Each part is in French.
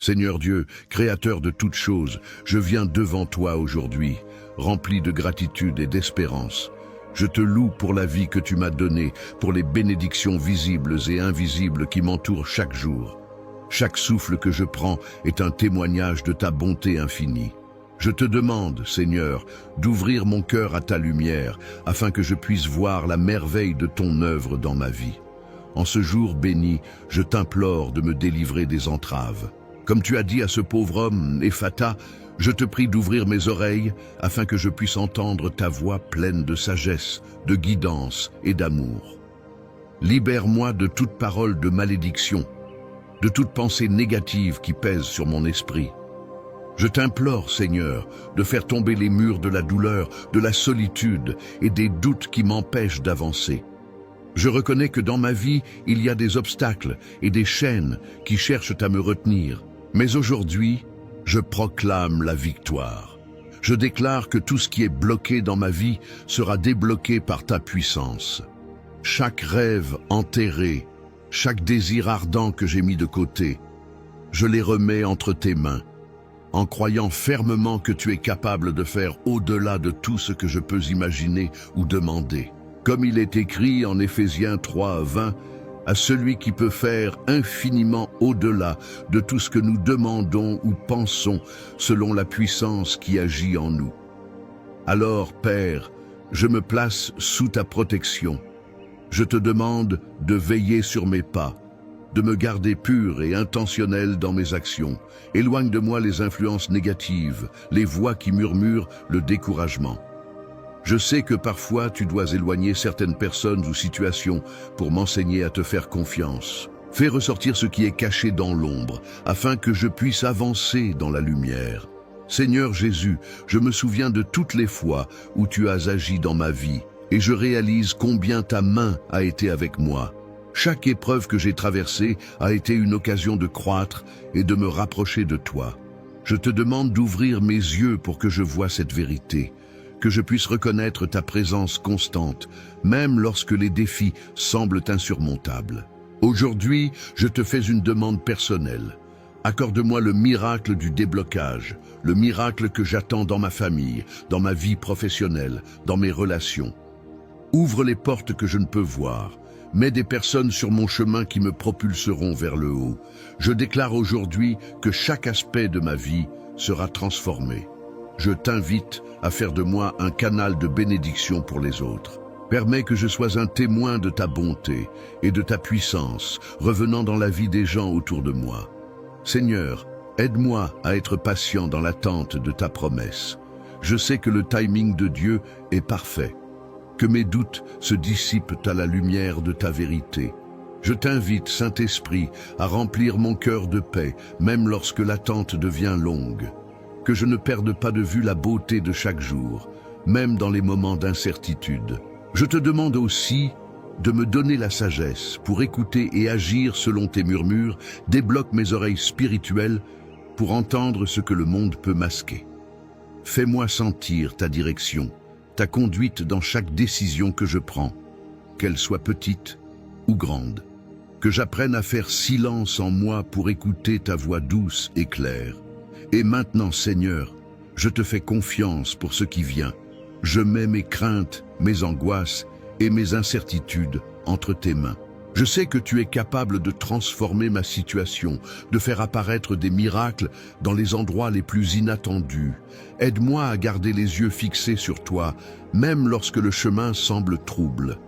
Seigneur Dieu, Créateur de toutes choses, je viens devant toi aujourd'hui, rempli de gratitude et d'espérance. Je te loue pour la vie que tu m'as donnée, pour les bénédictions visibles et invisibles qui m'entourent chaque jour. Chaque souffle que je prends est un témoignage de ta bonté infinie. Je te demande, Seigneur, d'ouvrir mon cœur à ta lumière, afin que je puisse voir la merveille de ton œuvre dans ma vie. En ce jour béni, je t'implore de me délivrer des entraves. Comme tu as dit à ce pauvre homme, Ephata, je te prie d'ouvrir mes oreilles afin que je puisse entendre ta voix pleine de sagesse, de guidance et d'amour. Libère-moi de toute parole de malédiction, de toute pensée négative qui pèse sur mon esprit. Je t'implore, Seigneur, de faire tomber les murs de la douleur, de la solitude et des doutes qui m'empêchent d'avancer. Je reconnais que dans ma vie, il y a des obstacles et des chaînes qui cherchent à me retenir. Mais aujourd'hui, je proclame la victoire. Je déclare que tout ce qui est bloqué dans ma vie sera débloqué par ta puissance. Chaque rêve enterré, chaque désir ardent que j'ai mis de côté, je les remets entre tes mains, en croyant fermement que tu es capable de faire au-delà de tout ce que je peux imaginer ou demander. Comme il est écrit en Éphésiens 3:20, à celui qui peut faire infiniment au-delà de tout ce que nous demandons ou pensons selon la puissance qui agit en nous. Alors, Père, je me place sous ta protection. Je te demande de veiller sur mes pas, de me garder pur et intentionnel dans mes actions. Éloigne de moi les influences négatives, les voix qui murmurent le découragement. Je sais que parfois tu dois éloigner certaines personnes ou situations pour m'enseigner à te faire confiance. Fais ressortir ce qui est caché dans l'ombre, afin que je puisse avancer dans la lumière. Seigneur Jésus, je me souviens de toutes les fois où tu as agi dans ma vie, et je réalise combien ta main a été avec moi. Chaque épreuve que j'ai traversée a été une occasion de croître et de me rapprocher de toi. Je te demande d'ouvrir mes yeux pour que je voie cette vérité, que je puisse reconnaître ta présence constante, même lorsque les défis semblent insurmontables. Aujourd'hui, je te fais une demande personnelle. Accorde-moi le miracle du déblocage, le miracle que j'attends dans ma famille, dans ma vie professionnelle, dans mes relations. Ouvre les portes que je ne peux voir. Mets des personnes sur mon chemin qui me propulseront vers le haut. Je déclare aujourd'hui que chaque aspect de ma vie sera transformé. Je t'invite à faire de moi un canal de bénédiction pour les autres. Permets que je sois un témoin de ta bonté et de ta puissance, revenant dans la vie des gens autour de moi. Seigneur, aide-moi à être patient dans l'attente de ta promesse. Je sais que le timing de Dieu est parfait, que mes doutes se dissipent à la lumière de ta vérité. Je t'invite, Saint-Esprit, à remplir mon cœur de paix, même lorsque l'attente devient longue. Que je ne perde pas de vue la beauté de chaque jour, même dans les moments d'incertitude. Je te demande aussi de me donner la sagesse pour écouter et agir selon tes murmures. Débloque mes oreilles spirituelles pour entendre ce que le monde peut masquer. Fais-moi sentir ta direction, ta conduite dans chaque décision que je prends, qu'elle soit petite ou grande. Que j'apprenne à faire silence en moi pour écouter ta voix douce et claire. Et maintenant, Seigneur, je te fais confiance pour ce qui vient. Je mets mes craintes, mes angoisses et mes incertitudes entre tes mains. Je sais que tu es capable de transformer ma situation, de faire apparaître des miracles dans les endroits les plus inattendus. Aide-moi à garder les yeux fixés sur toi, même lorsque le chemin semble trouble.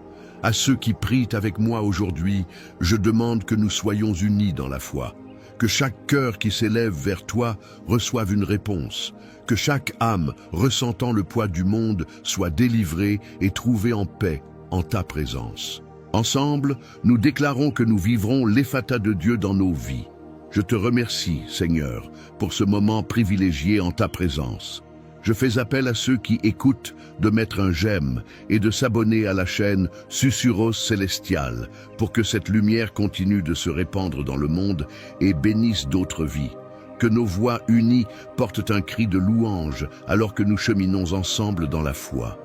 À ceux qui prient avec moi aujourd'hui, je demande que nous soyons unis dans la foi. Que chaque cœur qui s'élève vers toi reçoive une réponse. Que chaque âme, ressentant le poids du monde, soit délivrée et trouvée en paix en ta présence. Ensemble, nous déclarons que nous vivrons l'Ephata de Dieu dans nos vies. Je te remercie, Seigneur, pour ce moment privilégié en ta présence. Je fais appel à ceux qui écoutent de mettre un j'aime et de s'abonner à la chaîne Susurros Célestial pour que cette lumière continue de se répandre dans le monde et bénisse d'autres vies. Que nos voix unies portent un cri de louange alors que nous cheminons ensemble dans la foi.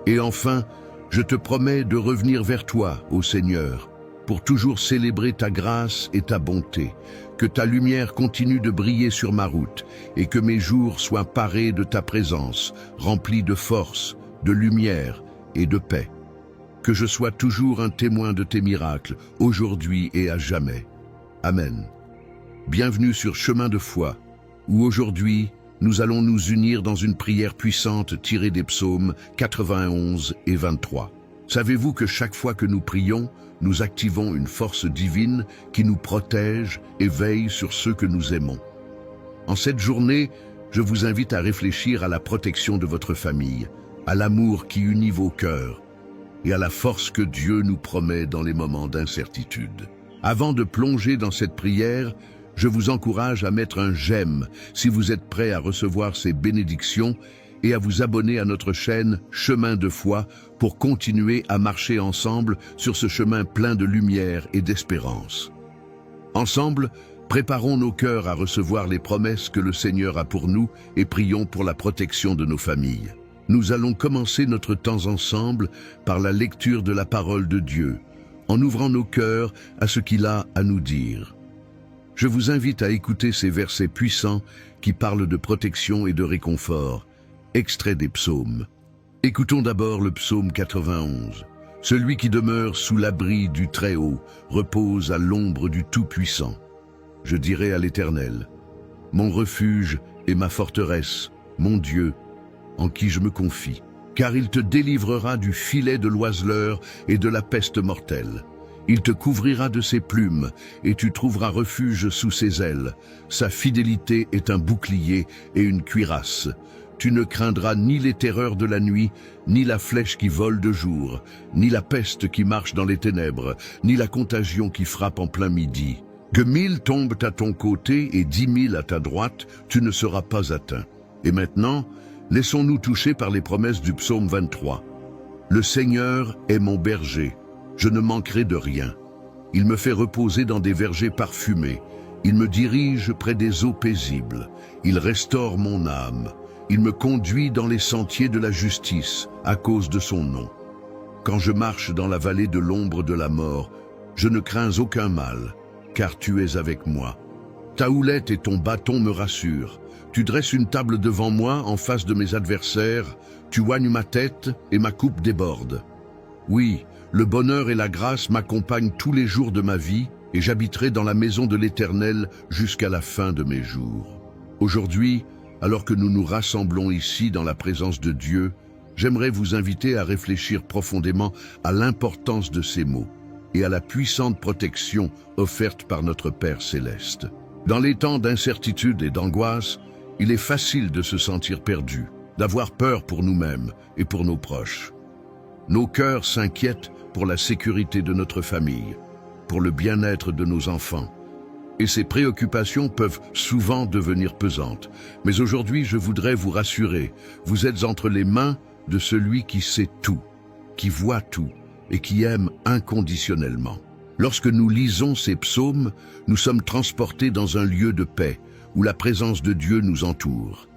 Et enfin, je te promets de revenir vers toi, ô Seigneur, pour toujours célébrer ta grâce et ta bonté. Que ta lumière continue de briller sur ma route et que mes jours soient parés de ta présence, remplis de force, de lumière et de paix. Que je sois toujours un témoin de tes miracles, aujourd'hui et à jamais. Amen. Bienvenue sur Chemin de foi, où aujourd'hui, nous allons nous unir dans une prière puissante tirée des psaumes 91 et 23. Savez-vous que chaque fois que nous prions, nous activons une force divine qui nous protège et veille sur ceux que nous aimons? En cette journée, je vous invite à réfléchir à la protection de votre famille, à l'amour qui unit vos cœurs et à la force que Dieu nous promet dans les moments d'incertitude. Avant de plonger dans cette prière, je vous encourage à mettre un j'aime si vous êtes prêt à recevoir ces bénédictions et à vous abonner à notre chaîne Chemin de foi pour continuer à marcher ensemble sur ce chemin plein de lumière et d'espérance. Ensemble, préparons nos cœurs à recevoir les promesses que le Seigneur a pour nous et prions pour la protection de nos familles. Nous allons commencer notre temps ensemble par la lecture de la parole de Dieu, en ouvrant nos cœurs à ce qu'il a à nous dire. Je vous invite à écouter ces versets puissants qui parlent de protection et de réconfort, extrait des psaumes. Écoutons d'abord le psaume 91. Celui qui demeure sous l'abri du Très-Haut repose à l'ombre du Tout-Puissant. Je dirai à l'Éternel, mon refuge et ma forteresse, mon Dieu, en qui je me confie, car il te délivrera du filet de l'oiseleur et de la peste mortelle. Il te couvrira de ses plumes, et tu trouveras refuge sous ses ailes. Sa fidélité est un bouclier et une cuirasse. Tu ne craindras ni les terreurs de la nuit, ni la flèche qui vole de jour, ni la peste qui marche dans les ténèbres, ni la contagion qui frappe en plein midi. Que 1000 tombent à ton côté et 10 000 à ta droite, tu ne seras pas atteint. Et maintenant, laissons-nous toucher par les promesses du psaume 23. Le Seigneur est mon berger, je ne manquerai de rien. Il me fait reposer dans des vergers parfumés. Il me dirige près des eaux paisibles. Il restaure mon âme. Il me conduit dans les sentiers de la justice à cause de son nom. Quand je marche dans la vallée de l'ombre de la mort, je ne crains aucun mal, car tu es avec moi. Ta houlette et ton bâton me rassurent. Tu dresses une table devant moi en face de mes adversaires. Tu oignes ma tête et ma coupe déborde. Oui, le bonheur et la grâce m'accompagnent tous les jours de ma vie et j'habiterai dans la maison de l'Éternel jusqu'à la fin de mes jours. Aujourd'hui, alors que nous nous rassemblons ici dans la présence de Dieu, j'aimerais vous inviter à réfléchir profondément à l'importance de ces mots et à la puissante protection offerte par notre Père céleste. Dans les temps d'incertitude et d'angoisse, il est facile de se sentir perdu, d'avoir peur pour nous-mêmes et pour nos proches. Nos cœurs s'inquiètent pour la sécurité de notre famille, pour le bien-être de nos enfants. Et ces préoccupations peuvent souvent devenir pesantes. Mais aujourd'hui, je voudrais vous rassurer, vous êtes entre les mains de celui qui sait tout, qui voit tout et qui aime inconditionnellement. Lorsque nous lisons ces psaumes, nous sommes transportés dans un lieu de paix, où la présence de Dieu nous entoure.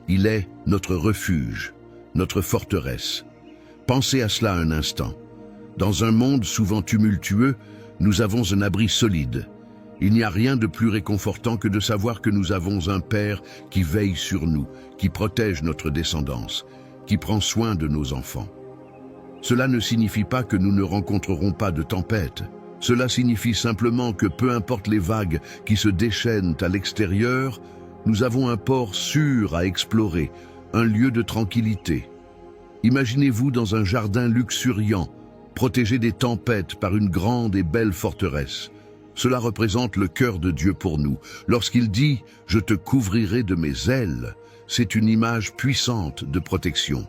Il est notre refuge, notre forteresse. Pensez à cela un instant. Dans un monde souvent tumultueux, nous avons un abri solide. Il n'y a rien de plus réconfortant que de savoir que nous avons un Père qui veille sur nous, qui protège notre descendance, qui prend soin de nos enfants. Cela ne signifie pas que nous ne rencontrerons pas de tempêtes. Cela signifie simplement que peu importe les vagues qui se déchaînent à l'extérieur, nous avons un port sûr à explorer, un lieu de tranquillité. Imaginez-vous dans un jardin luxuriant, protégé des tempêtes par une grande et belle forteresse. Cela représente le cœur de Dieu pour nous. Lorsqu'il dit « Je te couvrirai de mes ailes », c'est une image puissante de protection.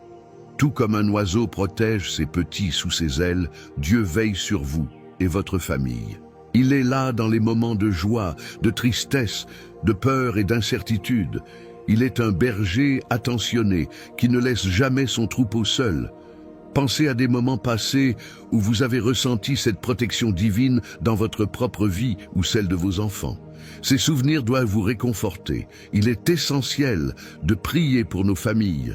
Tout comme un oiseau protège ses petits sous ses ailes, Dieu veille sur vous et votre famille. Il est là dans les moments de joie, de tristesse, de peur et d'incertitude. Il est un berger attentionné qui ne laisse jamais son troupeau seul. Pensez à des moments passés où vous avez ressenti cette protection divine dans votre propre vie ou celle de vos enfants. Ces souvenirs doivent vous réconforter. Il est essentiel de prier pour nos familles.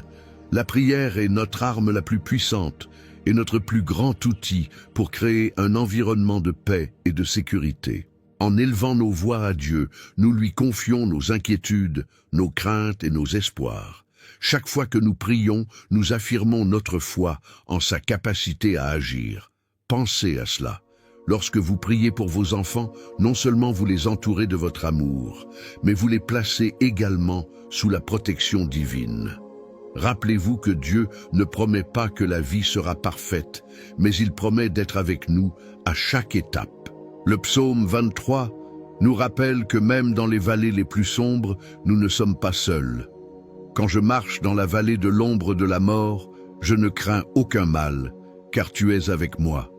La prière est notre arme la plus puissante est notre plus grand outil pour créer un environnement de paix et de sécurité. En élevant nos voix à Dieu, nous lui confions nos inquiétudes, nos craintes et nos espoirs. Chaque fois que nous prions, nous affirmons notre foi en sa capacité à agir. Pensez à cela. Lorsque vous priez pour vos enfants, non seulement vous les entourez de votre amour, mais vous les placez également sous la protection divine. Rappelez-vous que Dieu ne promet pas que la vie sera parfaite, mais il promet d'être avec nous à chaque étape. Le psaume 23 nous rappelle que même dans les vallées les plus sombres, nous ne sommes pas seuls. Quand je marche dans la vallée de l'ombre de la mort, je ne crains aucun mal, car tu es avec moi.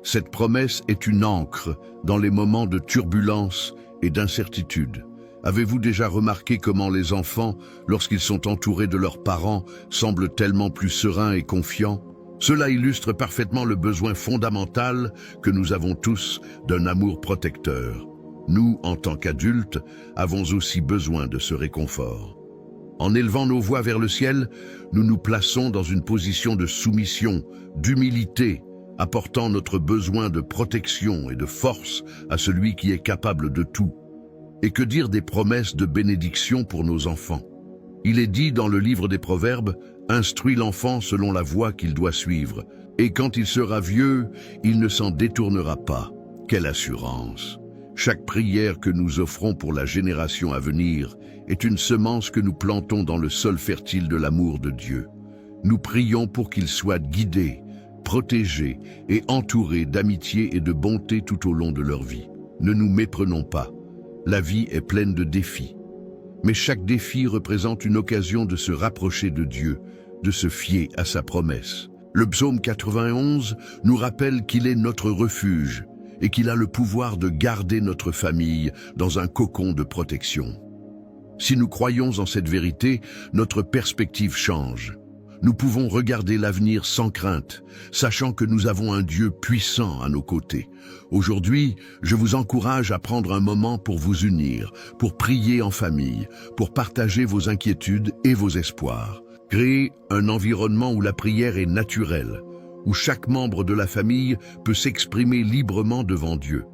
Cette promesse est une ancre dans les moments de turbulence et d'incertitude. Avez-vous déjà remarqué comment les enfants, lorsqu'ils sont entourés de leurs parents, semblent tellement plus sereins et confiants? Cela illustre parfaitement le besoin fondamental que nous avons tous d'un amour protecteur. Nous, en tant qu'adultes, avons aussi besoin de ce réconfort. En élevant nos voix vers le ciel, nous nous plaçons dans une position de soumission, d'humilité, apportant notre besoin de protection et de force à celui qui est capable de tout. Et que dire des promesses de bénédiction pour nos enfants? Il est dit dans le livre des Proverbes, « Instruis l'enfant selon la voie qu'il doit suivre, et quand il sera vieux, il ne s'en détournera pas. » Quelle assurance! Chaque prière que nous offrons pour la génération à venir est une semence que nous plantons dans le sol fertile de l'amour de Dieu. Nous prions pour qu'ils soient guidés, protégés et entourés d'amitié et de bonté tout au long de leur vie. Ne nous méprenons pas. La vie est pleine de défis. Mais chaque défi représente une occasion de se rapprocher de Dieu, de se fier à sa promesse. Le psaume 91 nous rappelle qu'il est notre refuge et qu'il a le pouvoir de garder notre famille dans un cocon de protection. Si nous croyons en cette vérité, notre perspective change. Nous pouvons regarder l'avenir sans crainte, sachant que nous avons un Dieu puissant à nos côtés. Aujourd'hui, je vous encourage à prendre un moment pour vous unir, pour prier en famille, pour partager vos inquiétudes et vos espoirs. Créez un environnement où la prière est naturelle, où chaque membre de la famille peut s'exprimer librement devant Dieu.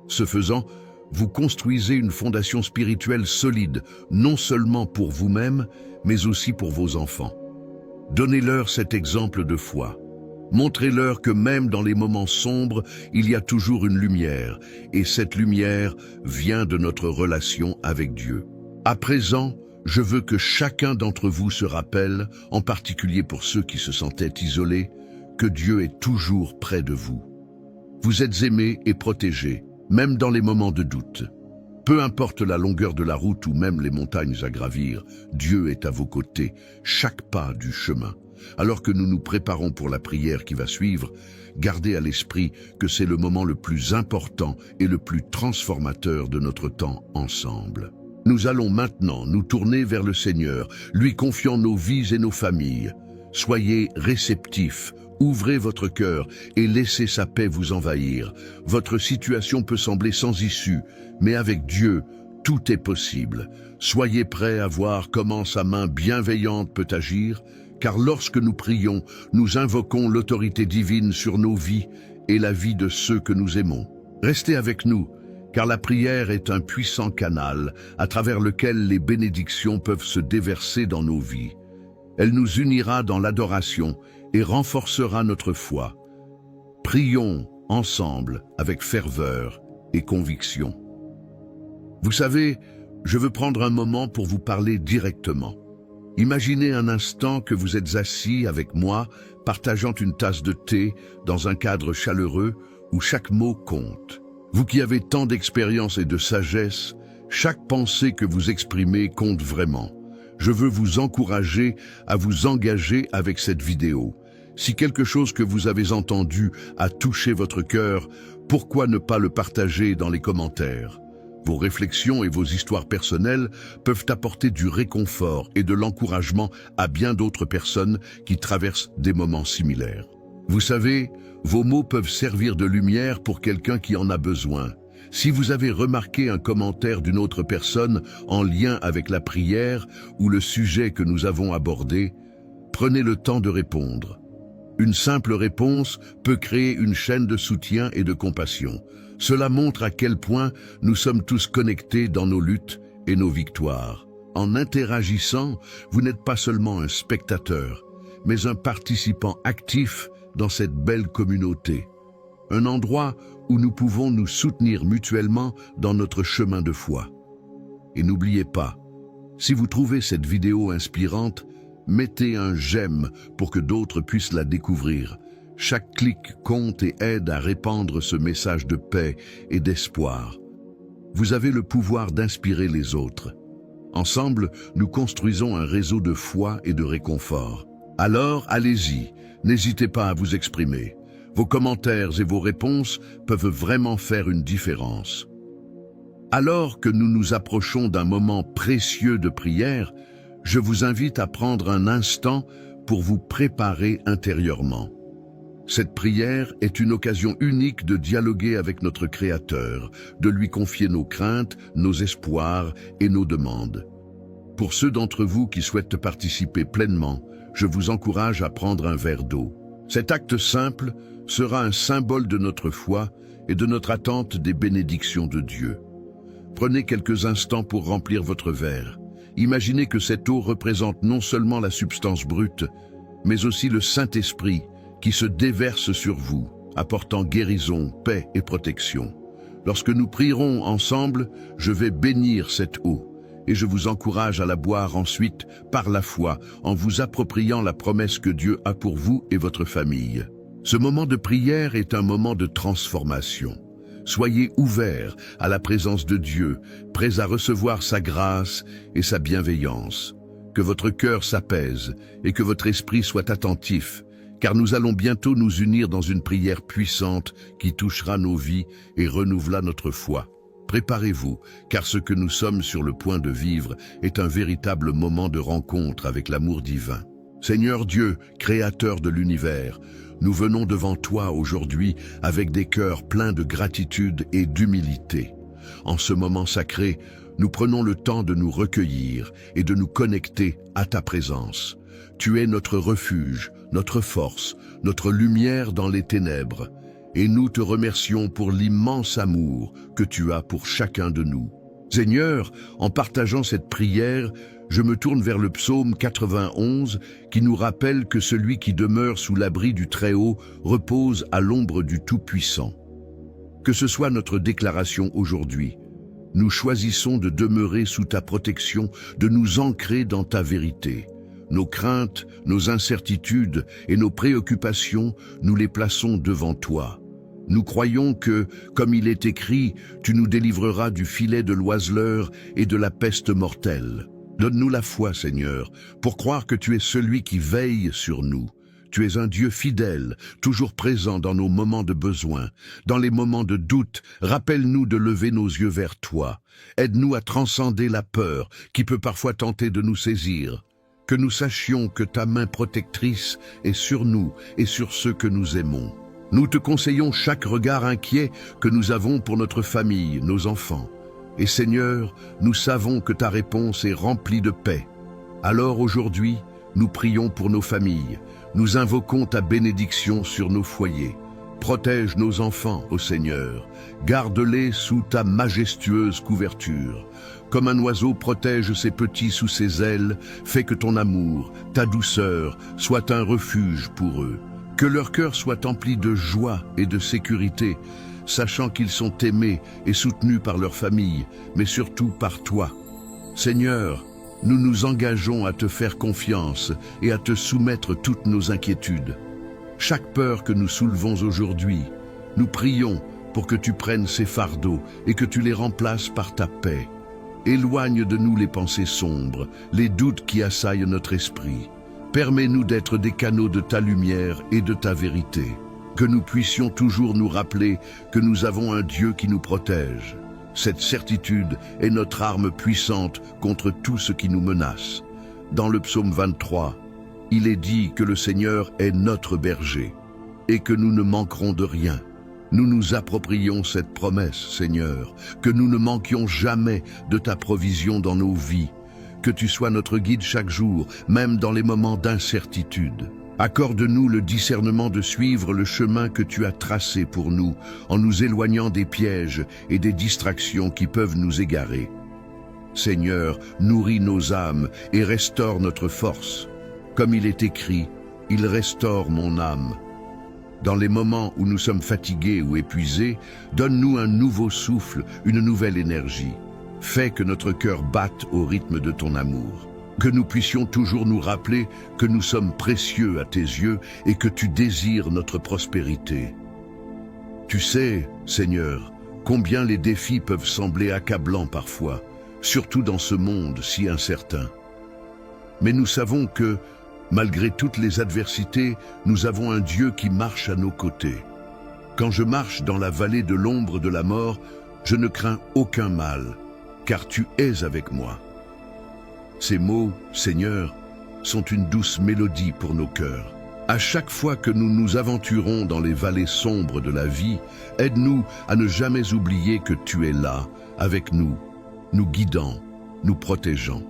Ce faisant, vous construisez une fondation spirituelle solide, non seulement pour vous-même, mais aussi pour vos enfants. Donnez-leur cet exemple de foi. Montrez-leur que même dans les moments sombres, il y a toujours une lumière, et cette lumière vient de notre relation avec Dieu. À présent, je veux que chacun d'entre vous se rappelle, en particulier pour ceux qui se sentaient isolés, que Dieu est toujours près de vous. Vous êtes aimés et protégés, même dans les moments de doute. Peu importe la longueur de la route ou même les montagnes à gravir, Dieu est à vos côtés, chaque pas du chemin. Alors que nous nous préparons pour la prière qui va suivre, gardez à l'esprit que c'est le moment le plus important et le plus transformateur de notre temps ensemble. Nous allons maintenant nous tourner vers le Seigneur, lui confiant nos vies et nos familles. Soyez réceptifs, ouvrez votre cœur et laissez sa paix vous envahir. Votre situation peut sembler sans issue, mais avec Dieu, tout est possible. Soyez prêts à voir comment sa main bienveillante peut agir, car lorsque nous prions, nous invoquons l'autorité divine sur nos vies et la vie de ceux que nous aimons. Restez avec nous, car la prière est un puissant canal à travers lequel les bénédictions peuvent se déverser dans nos vies. Elle nous unira dans l'adoration et renforcera notre foi. Prions ensemble avec ferveur et conviction. Vous savez, je veux prendre un moment pour vous parler directement. Imaginez un instant que vous êtes assis avec moi, partageant une tasse de thé dans un cadre chaleureux où chaque mot compte. Vous qui avez tant d'expérience et de sagesse, chaque pensée que vous exprimez compte vraiment. Je veux vous encourager à vous engager avec cette vidéo. Si quelque chose que vous avez entendu a touché votre cœur, pourquoi ne pas le partager dans les commentaires? Vos réflexions et vos histoires personnelles peuvent apporter du réconfort et de l'encouragement à bien d'autres personnes qui traversent des moments similaires. Vous savez, vos mots peuvent servir de lumière pour quelqu'un qui en a besoin. Si vous avez remarqué un commentaire d'une autre personne en lien avec la prière ou le sujet que nous avons abordé, prenez le temps de répondre. Une simple réponse peut créer une chaîne de soutien et de compassion. Cela montre à quel point nous sommes tous connectés dans nos luttes et nos victoires. En interagissant, vous n'êtes pas seulement un spectateur, mais un participant actif dans cette belle communauté. Un endroit où nous pouvons nous soutenir mutuellement dans notre chemin de foi. Et n'oubliez pas, si vous trouvez cette vidéo inspirante, mettez un j'aime pour que d'autres puissent la découvrir. Chaque clic compte et aide à répandre ce message de paix et d'espoir. Vous avez le pouvoir d'inspirer les autres. Ensemble, nous construisons un réseau de foi et de réconfort. Alors, allez-y, n'hésitez pas à vous exprimer. Vos commentaires et vos réponses peuvent vraiment faire une différence. Alors que nous nous approchons d'un moment précieux de prière, je vous invite à prendre un instant pour vous préparer intérieurement. Cette prière est une occasion unique de dialoguer avec notre Créateur, de lui confier nos craintes, nos espoirs et nos demandes. Pour ceux d'entre vous qui souhaitent participer pleinement, je vous encourage à prendre un verre d'eau. Cet acte simple sera un symbole de notre foi et de notre attente des bénédictions de Dieu. Prenez quelques instants pour remplir votre verre. Imaginez que cette eau représente non seulement la substance brute, mais aussi le Saint-Esprit qui se déverse sur vous, apportant guérison, paix et protection. Lorsque nous prierons ensemble, je vais bénir cette eau et je vous encourage à la boire ensuite par la foi en vous appropriant la promesse que Dieu a pour vous et votre famille. Ce moment de prière est un moment de transformation. Soyez ouverts à la présence de Dieu, prêts à recevoir sa grâce et sa bienveillance. Que votre cœur s'apaise et que votre esprit soit attentif, car nous allons bientôt nous unir dans une prière puissante qui touchera nos vies et renouvela notre foi. Préparez-vous, car ce que nous sommes sur le point de vivre est un véritable moment de rencontre avec l'amour divin. Seigneur Dieu, Créateur de l'univers, nous venons devant toi aujourd'hui avec des cœurs pleins de gratitude et d'humilité. En ce moment sacré, nous prenons le temps de nous recueillir et de nous connecter à ta présence. Tu es notre refuge, notre force, notre lumière dans les ténèbres. Et nous te remercions pour l'immense amour que tu as pour chacun de nous. Seigneur, en partageant cette prière, je me tourne vers le psaume 91 qui nous rappelle que celui qui demeure sous l'abri du Très-Haut repose à l'ombre du Tout-Puissant. Que ce soit notre déclaration aujourd'hui, nous choisissons de demeurer sous ta protection, de nous ancrer dans ta vérité. Nos craintes, nos incertitudes et nos préoccupations, nous les plaçons devant toi. Nous croyons que, comme il est écrit, tu nous délivreras du filet de l'oiseleur et de la peste mortelle. Donne-nous la foi, Seigneur, pour croire que tu es celui qui veille sur nous. Tu es un Dieu fidèle, toujours présent dans nos moments de besoin. Dans les moments de doute, rappelle-nous de lever nos yeux vers toi. Aide-nous à transcender la peur qui peut parfois tenter de nous saisir. Que nous sachions que ta main protectrice est sur nous et sur ceux que nous aimons. Nous te conseillons chaque regard inquiet que nous avons pour notre famille, nos enfants. Et Seigneur, nous savons que ta réponse est remplie de paix. Alors aujourd'hui, nous prions pour nos familles. Nous invoquons ta bénédiction sur nos foyers. Protège nos enfants, ô Seigneur. Garde-les sous ta majestueuse couverture. Comme un oiseau protège ses petits sous ses ailes, fais que ton amour, ta douceur, soit un refuge pour eux. Que leur cœur soit empli de joie et de sécurité, sachant qu'ils sont aimés et soutenus par leur famille, mais surtout par toi. Seigneur, nous nous engageons à te faire confiance et à te soumettre toutes nos inquiétudes. Chaque peur que nous soulevons aujourd'hui, nous prions pour que tu prennes ces fardeaux et que tu les remplaces par ta paix. Éloigne de nous les pensées sombres, les doutes qui assaillent notre esprit. Permets-nous d'être des canaux de ta lumière et de ta vérité. Que nous puissions toujours nous rappeler que nous avons un Dieu qui nous protège. Cette certitude est notre arme puissante contre tout ce qui nous menace. Dans le psaume 23, il est dit que le Seigneur est notre berger et que nous ne manquerons de rien. Nous nous approprions cette promesse, Seigneur, que nous ne manquions jamais de ta provision dans nos vies. Que tu sois notre guide chaque jour, même dans les moments d'incertitude. Accorde-nous le discernement de suivre le chemin que tu as tracé pour nous, en nous éloignant des pièges et des distractions qui peuvent nous égarer. Seigneur, nourris nos âmes et restaure notre force. Comme il est écrit, « Il restaure mon âme ». Dans les moments où nous sommes fatigués ou épuisés, donne-nous un nouveau souffle, une nouvelle énergie. Fais que notre cœur batte au rythme de ton amour. Que nous puissions toujours nous rappeler que nous sommes précieux à tes yeux et que tu désires notre prospérité. Tu sais, Seigneur, combien les défis peuvent sembler accablants parfois, surtout dans ce monde si incertain. Mais nous savons que, malgré toutes les adversités, nous avons un Dieu qui marche à nos côtés. Quand je marche dans la vallée de l'ombre de la mort, je ne crains aucun mal, car tu es avec moi. Ces mots, Seigneur, sont une douce mélodie pour nos cœurs. À chaque fois que nous nous aventurons dans les vallées sombres de la vie, aide-nous à ne jamais oublier que tu es là, avec nous, nous guidant, nous protégeant.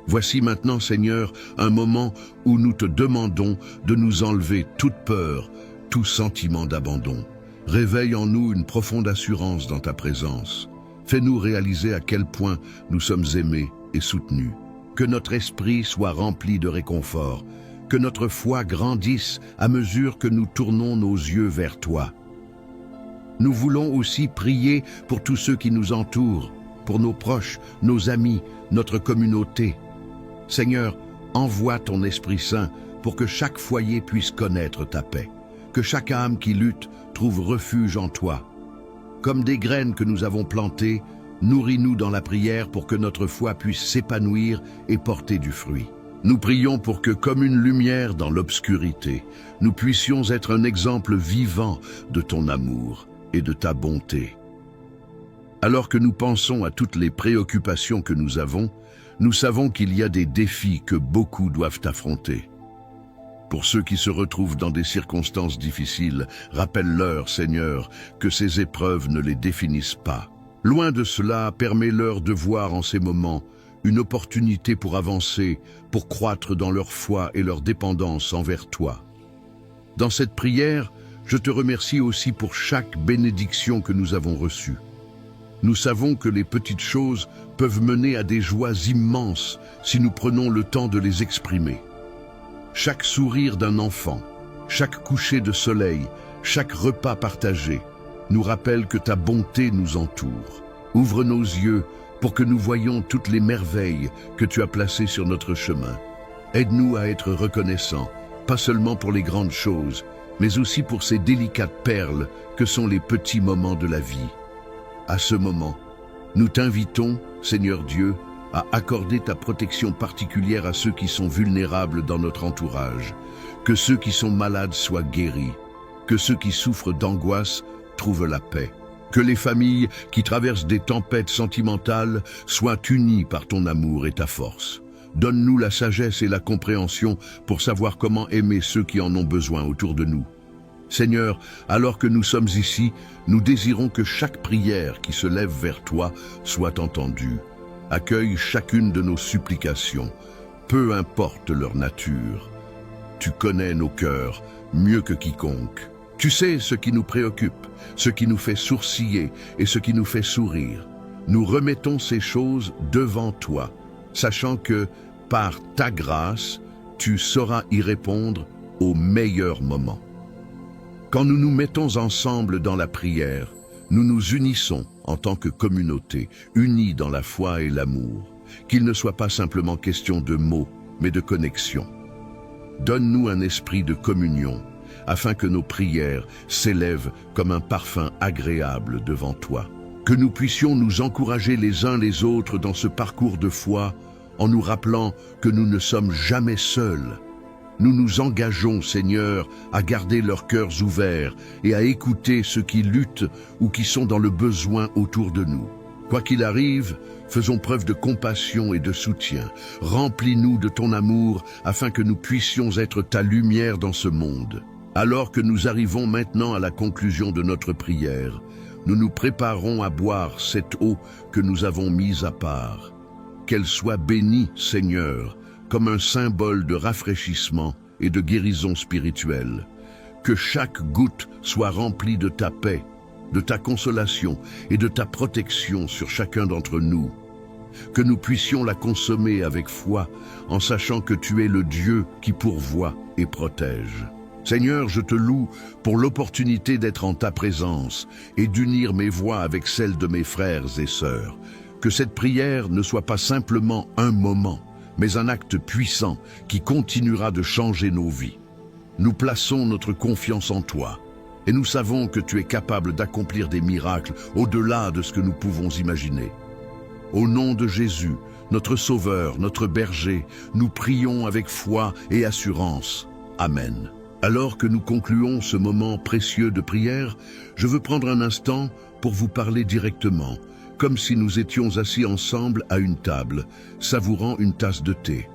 Voici maintenant, Seigneur, un moment où nous te demandons de nous enlever toute peur, tout sentiment d'abandon. Réveille en nous une profonde assurance dans ta présence. Fais-nous réaliser à quel point nous sommes aimés et soutenus. Que notre esprit soit rempli de réconfort, que notre foi grandisse à mesure que nous tournons nos yeux vers toi. Nous voulons aussi prier pour tous ceux qui nous entourent, pour nos proches, nos amis, notre communauté. Seigneur, envoie ton Esprit Saint pour que chaque foyer puisse connaître ta paix, que chaque âme qui lutte trouve refuge en toi. Comme des graines que nous avons plantées, nourris-nous dans la prière pour que notre foi puisse s'épanouir et porter du fruit. Nous prions pour que, comme une lumière dans l'obscurité, nous puissions être un exemple vivant de ton amour et de ta bonté. Alors que nous pensons à toutes les préoccupations que nous avons, nous savons qu'il y a des défis que beaucoup doivent affronter. Pour ceux qui se retrouvent dans des circonstances difficiles, rappelle-leur, Seigneur, que ces épreuves ne les définissent pas. Loin de cela, permets-leur de voir en ces moments une opportunité pour avancer, pour croître dans leur foi et leur dépendance envers toi. Dans cette prière, je te remercie aussi pour chaque bénédiction que nous avons reçue. Nous savons que les petites choses peuvent mener à des joies immenses si nous prenons le temps de les exprimer. Chaque sourire d'un enfant, chaque coucher de soleil, chaque repas partagé nous rappelle que ta bonté nous entoure. Ouvre nos yeux pour que nous voyions toutes les merveilles que tu as placées sur notre chemin. Aide-nous à être reconnaissants, pas seulement pour les grandes choses, mais aussi pour ces délicates perles que sont les petits moments de la vie. À ce moment, nous t'invitons, Seigneur Dieu, à accorder ta protection particulière à ceux qui sont vulnérables dans notre entourage, que ceux qui sont malades soient guéris, que ceux qui souffrent d'angoisse trouvent la paix, que les familles qui traversent des tempêtes sentimentales soient unies par ton amour et ta force. Donne-nous la sagesse et la compréhension pour savoir comment aimer ceux qui en ont besoin autour de nous. Seigneur, alors que nous sommes ici, nous désirons que chaque prière qui se lève vers toi soit entendue. Accueille chacune de nos supplications, peu importe leur nature. Tu connais nos cœurs mieux que quiconque. Tu sais ce qui nous préoccupe, ce qui nous fait sourciller et ce qui nous fait sourire. Nous remettons ces choses devant toi, sachant que, par ta grâce, tu sauras y répondre au meilleur moment. Quand nous nous mettons ensemble dans la prière, nous nous unissons en tant que communauté, unis dans la foi et l'amour, qu'il ne soit pas simplement question de mots, mais de connexion. Donne-nous un esprit de communion, afin que nos prières s'élèvent comme un parfum agréable devant toi. Que nous puissions nous encourager les uns les autres dans ce parcours de foi, en nous rappelant que nous ne sommes jamais seuls. Nous nous engageons, Seigneur, à garder leurs cœurs ouverts et à écouter ceux qui luttent ou qui sont dans le besoin autour de nous. Quoi qu'il arrive, faisons preuve de compassion et de soutien. Remplis-nous de ton amour afin que nous puissions être ta lumière dans ce monde. Alors que nous arrivons maintenant à la conclusion de notre prière, nous nous préparons à boire cette eau que nous avons mise à part. Qu'elle soit bénie, Seigneur, comme un symbole de rafraîchissement et de guérison spirituelle. Que chaque goutte soit remplie de ta paix, de ta consolation et de ta protection sur chacun d'entre nous. Que nous puissions la consommer avec foi, en sachant que tu es le Dieu qui pourvoit et protège. Seigneur, je te loue pour l'opportunité d'être en ta présence et d'unir mes voix avec celles de mes frères et sœurs. Que cette prière ne soit pas simplement un moment, mais un acte puissant qui continuera de changer nos vies. Nous plaçons notre confiance en toi et nous savons que tu es capable d'accomplir des miracles au-delà de ce que nous pouvons imaginer. Au nom de Jésus, notre Sauveur, notre berger, nous prions avec foi et assurance. Amen. Alors que nous concluons ce moment précieux de prière, je veux prendre un instant pour vous parler directement, comme si nous étions assis ensemble à une table, savourant une tasse de thé.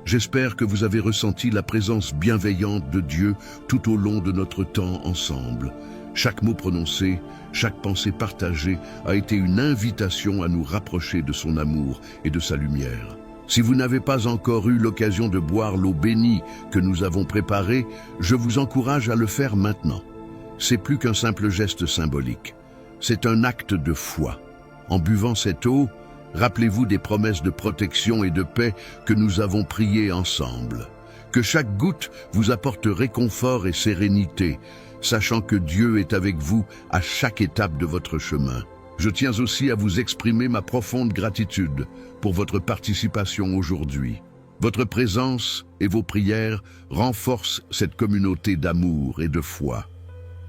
J'espère que vous avez ressenti la présence bienveillante de Dieu tout au long de notre temps ensemble. Chaque mot prononcé, chaque pensée partagée a été une invitation à nous rapprocher de son amour et de sa lumière. Si vous n'avez pas encore eu l'occasion de boire l'eau bénie que nous avons préparée, je vous encourage à le faire maintenant. C'est plus qu'un simple geste symbolique. C'est un acte de foi. En buvant cette eau, rappelez-vous des promesses de protection et de paix que nous avons priées ensemble. Que chaque goutte vous apporte réconfort et sérénité, sachant que Dieu est avec vous à chaque étape de votre chemin. Je tiens aussi à vous exprimer ma profonde gratitude pour votre participation aujourd'hui. Votre présence et vos prières renforcent cette communauté d'amour et de foi.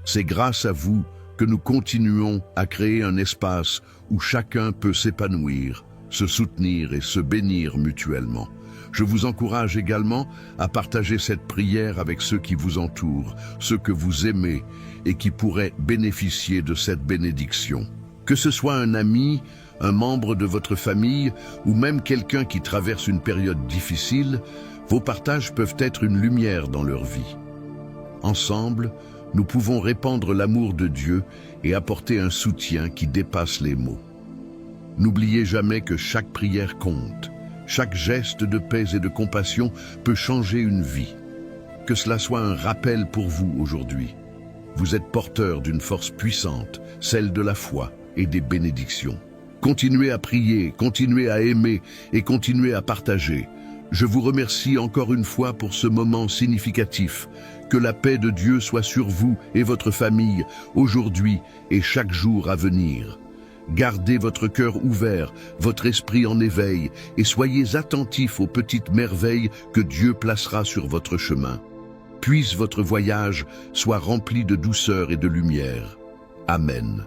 C'est grâce à vous que nous continuons à créer un espace où chacun peut s'épanouir, se soutenir et se bénir mutuellement. Je vous encourage également à partager cette prière avec ceux qui vous entourent, ceux que vous aimez et qui pourraient bénéficier de cette bénédiction. Que ce soit un ami, un membre de votre famille ou même quelqu'un qui traverse une période difficile, vos partages peuvent être une lumière dans leur vie. Ensemble, nous pouvons répandre l'amour de Dieu et apporter un soutien qui dépasse les mots. N'oubliez jamais que chaque prière compte. Chaque geste de paix et de compassion peut changer une vie. Que cela soit un rappel pour vous aujourd'hui. Vous êtes porteur d'une force puissante, celle de la foi et des bénédictions. Continuez à prier, continuez à aimer et continuez à partager. Je vous remercie encore une fois pour ce moment significatif. Que la paix de Dieu soit sur vous et votre famille, aujourd'hui et chaque jour à venir. Gardez votre cœur ouvert, votre esprit en éveil, et soyez attentifs aux petites merveilles que Dieu placera sur votre chemin. Puisse votre voyage soit rempli de douceur et de lumière. Amen.